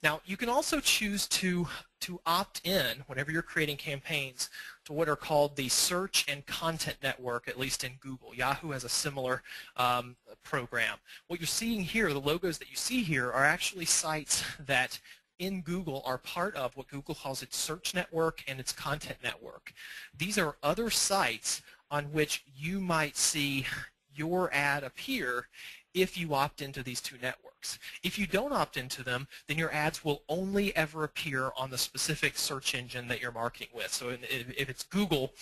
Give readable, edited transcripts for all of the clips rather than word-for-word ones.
Now, you can also choose to opt in whenever you're creating campaigns to what are called the Search and Content Network, at least in Google. Yahoo has a similar program. What you're seeing here, the logos that you see here, are actually sites that in Google are part of what Google calls its search network and its content network. These are other sites on which you might see your ad appear if you opt into these two networks. If you don't opt into them, then your ads will only ever appear on the specific search engine that you're marketing with. So if it's Google,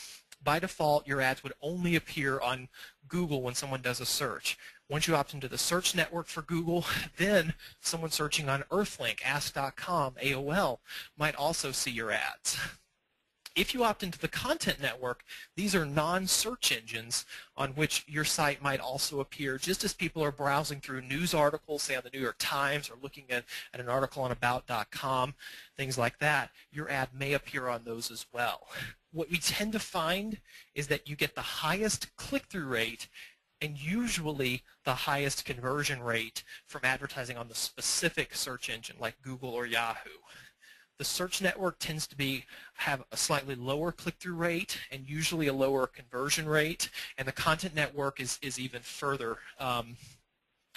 by default, your ads would only appear on Google when someone does a search. Once you opt into the search network for Google, then someone searching on Earthlink, Ask.com, AOL might also see your ads. If you opt into the content network, these are non-search engines on which your site might also appear just as people are browsing through news articles, say on the New York Times, or looking at an article on About.com, things like that. Your ad may appear on those as well. What we tend to find is that you get the highest click-through rate and usually the highest conversion rate from advertising on the specific search engine like Google or Yahoo. The search network tends to have a slightly lower click-through rate and usually a lower conversion rate, and the content network is even further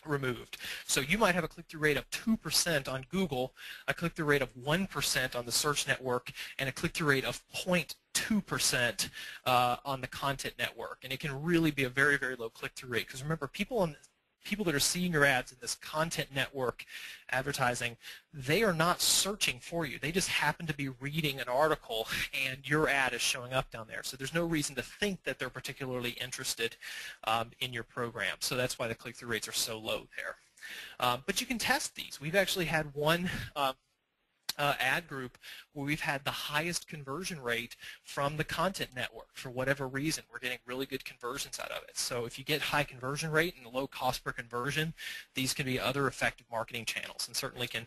removed. So you might have a click-through rate of 2% on Google, a click-through rate of 1% on the search network, and a click-through rate of 0.2% on the content network. And it can really be a very, very low click-through rate, because remember, people that are seeing your ads in this content network advertising, they are not searching for you. They just happen to be reading an article and your ad is showing up down there. So there's no reason to think that they're particularly interested in your program. So that's why the click-through rates are so low there. But you can test these. We've actually had one ad group where we've had the highest conversion rate from the content network. For whatever reason, we're getting really good conversions out of it. So if you get high conversion rate and low cost per conversion, these can be other effective marketing channels and certainly can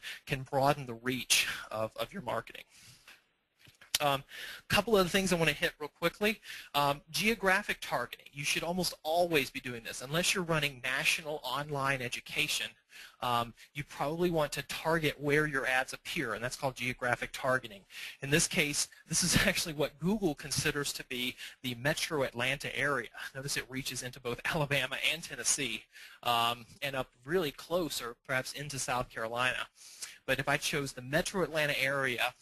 broaden the reach of your marketing. Couple of things I want to hit real quickly. Geographic targeting. You should almost always be doing this. Unless you're running national online education, you probably want to target where your ads appear, and that's called geographic targeting. In this case, this is actually what Google considers to be the metro Atlanta area. Notice it reaches into both Alabama and Tennessee, and up really close or perhaps into South Carolina. But if I chose the metro Atlanta area,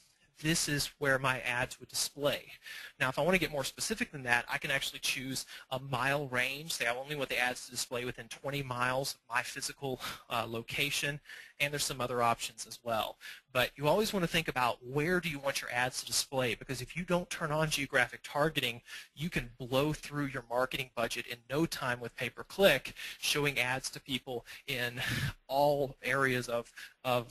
this is where my ads would display. Now, if I want to get more specific than that, I can actually choose a mile range. Say I only want the ads to display within 20 miles of my physical location, and there's some other options as well. But you always want to think about where do you want your ads to display, because if you don't turn on geographic targeting, you can blow through your marketing budget in no time with pay-per-click, showing ads to people in all areas of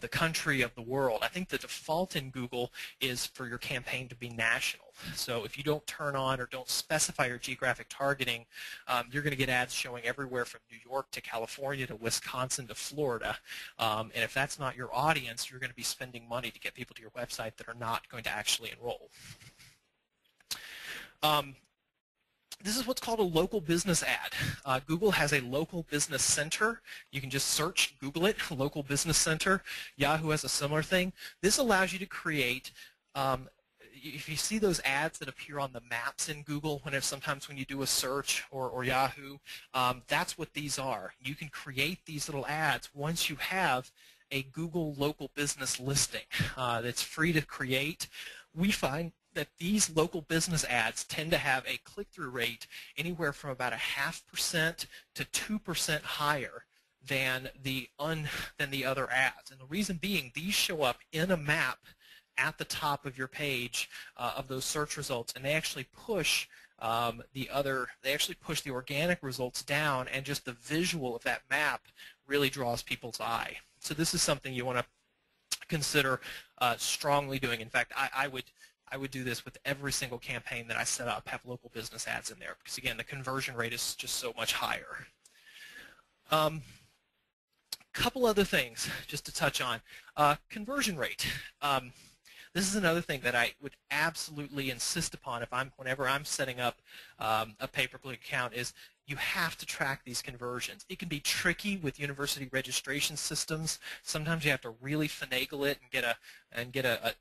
the country, of the world. I think the default in Google is for your campaign to be national. So if you don't turn on or don't specify your geographic targeting, you're going to get ads showing everywhere from New York to California to Wisconsin to Florida. And if that's not your audience, you're going to be spending money to get people to your website that are not going to actually enroll. This is what's called a local business ad. Google has a local business center. You can just search, Google it, local business center. Yahoo has a similar thing. This allows you to create, if you see those ads that appear on the maps in Google, sometimes when you do a search or Yahoo, that's what these are. You can create these little ads once you have a Google local business listing that's free to create. We find that these local business ads tend to have a click-through rate anywhere from about 0.5% to 2% higher than the other ads. And the reason being, these show up in a map at the top of your page of those search results, and they actually push the organic results down, and just the visual of that map really draws people's eye. So this is something you want to consider strongly doing. In fact, I would do this with every single campaign that I set up, have local business ads in there, because again, the conversion rate is just so much higher. Couple other things just to touch on. Conversion rate. This is another thing that I would absolutely insist upon whenever I'm setting up a pay-per-click account, is you have to track these conversions. It can be tricky with university registration systems. Sometimes you have to really finagle it and get a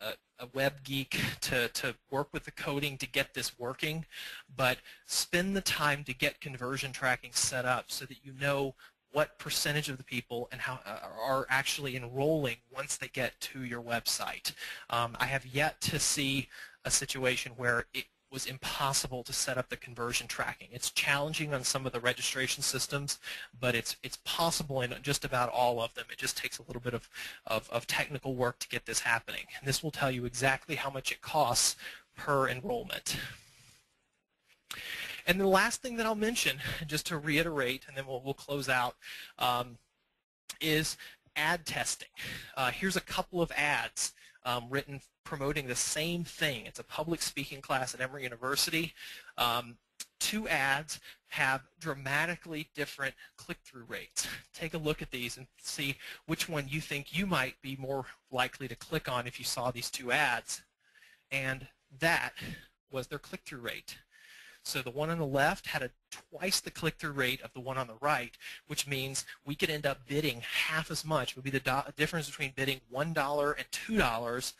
web geek to work with the coding to get this working. But spend the time to get conversion tracking set up so that you know what percentage of the people and how are actually enrolling once they get to your website. I have yet to see a situation where it was impossible to set up the conversion tracking. It's challenging on some of the registration systems, but it's possible in just about all of them. It just takes a little bit of technical work to get this happening. And this will tell you exactly how much it costs per enrollment. And the last thing that I'll mention, just to reiterate, and then we'll close out, is ad testing. Here's a couple of ads written promoting the same thing. It's a public speaking class at Emory University. Two ads have dramatically different click-through rates. Take a look at these and see which one you think you might be more likely to click on if you saw these two ads. And that was their click-through rate. So the one on the left had twice the click-through rate of the one on the right, which means we could end up bidding half as much. It would be the difference between bidding $1 and $2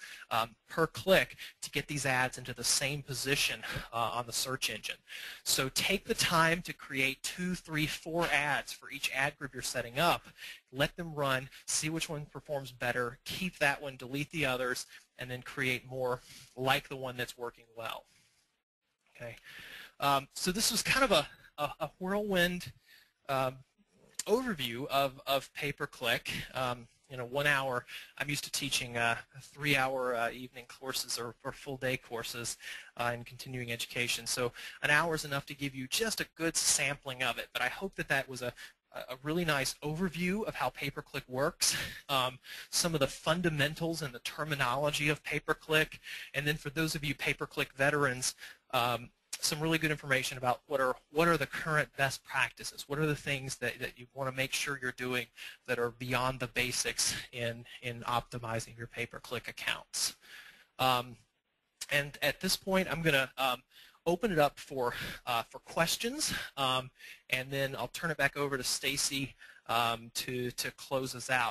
per click to get these ads into the same position on the search engine. So take the time to create 2, 3, 4 ads for each ad group you're setting up. Let them run, see which one performs better, keep that one, delete the others, and then create more like the one that's working well. Okay. So this was kind of a whirlwind overview of pay-per-click. 1 hour. I'm used to teaching 3-hour evening courses or full-day courses in continuing education. So an hour is enough to give you just a good sampling of it. But I hope that was a really nice overview of how pay-per-click works, some of the fundamentals and the terminology of pay-per-click, and then for those of you pay-per-click veterans, some really good information about what are the current best practices. What are the things that you want to make sure you're doing that are beyond the basics in optimizing your pay-per-click accounts. And at this point, I'm going to open it up for questions, and then I'll turn it back over to Stacy to close us out.